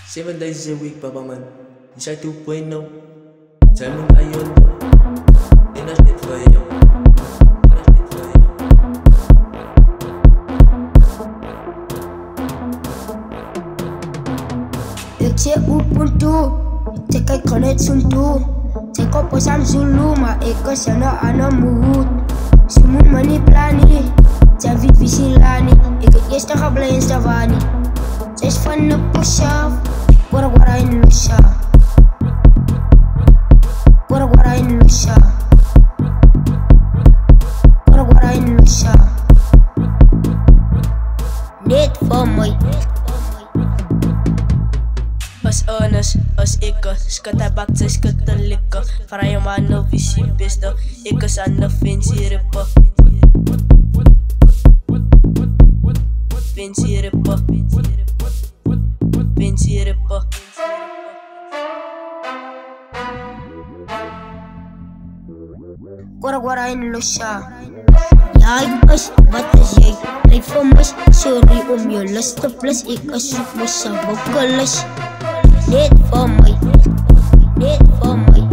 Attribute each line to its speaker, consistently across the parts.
Speaker 1: 7 days a week pa ba man? Inside 2.0 Sa'yo mo ngayon Di na shit for you
Speaker 2: Ik zit Ubuntu, ik kijk connect zo'n toe. Ik op een Zulu, maar ik kan ze naar aan een moed. Ze moet me niet plannen, ze weet wie ze lani. Ik het eerste ga blij in Savani. Ze is van de push-off, wara in Lusha. Wara in Lusha. Wara in Lusha. Dit voor mij.
Speaker 3: As honest, as ikke skal tage bak til skødt og likker. For jeg var noget vi siger bedste. Ikke sådan findes i ripper. Findes i ripper. Findes i ripper.
Speaker 2: Wara in Lusha. Ja, wat is jij? Blijf voor mij, sorry om je lustig. Plus ik zoek mezelf ook alles. Dit voor mij, dit voor mij,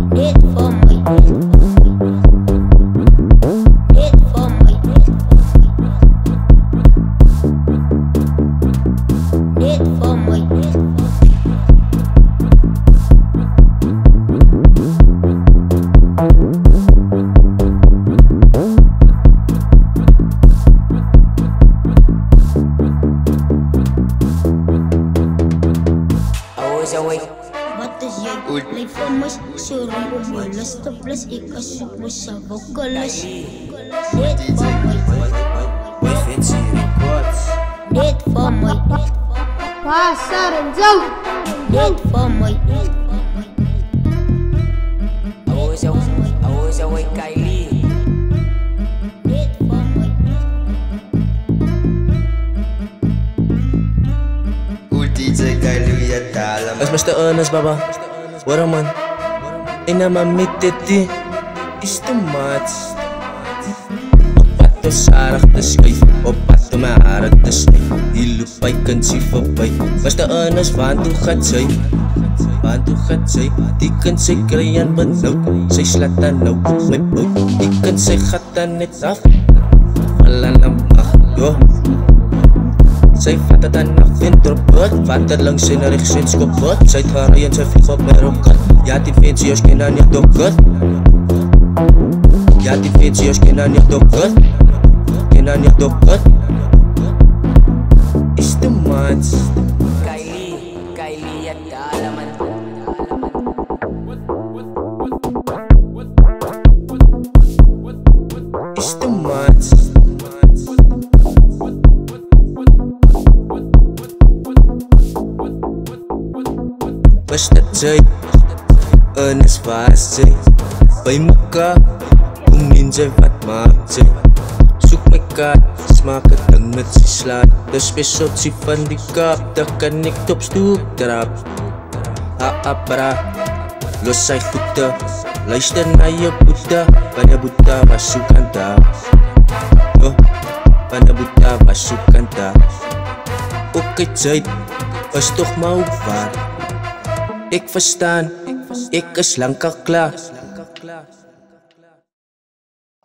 Speaker 2: dit voor mij, dit voor mij, dit voor mij. Wat is jij? Blijf voor mij, sorry om je lustig. Plus ik zoek mezelf ook alles. Dit voor mij, dit voor mij, dit voor mij.
Speaker 1: As Mr. Honest baba Wara man Ina mamititi Is too much Opat to sarak tas kay Opat to maarak tas kay Ilupay kan si Fabay Mr. Honest Vandu khatsay Vandu khatsay Di kan say krayan banlaw Say slatanaw May pag Di kan say khatanitaf Wala namak Yo Zij vatten dan af introvert Vatten lang sinarik sinds kapot Zij tharayan sa fikop meron kat Ja die fancy os kinanya dokat Ja die fancy os kinanya dokat Kinanya dokat Is too much
Speaker 3: Kylie at kaalaman.
Speaker 1: Is too much Basta Jay Honest fast Jay Bay maka Uminjay vat mak Jay Suk may kat Smakat ang natsislat Das pesot si pandikap Dakan nik top stuk Darap Haapara Losay kuta Laistan na ya buta Panabuta masukan ta Panabuta masukan ta Okay Jay As toch maugvar Ik verstaan, ik is lang klaar.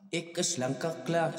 Speaker 1: Ik is lang klaar.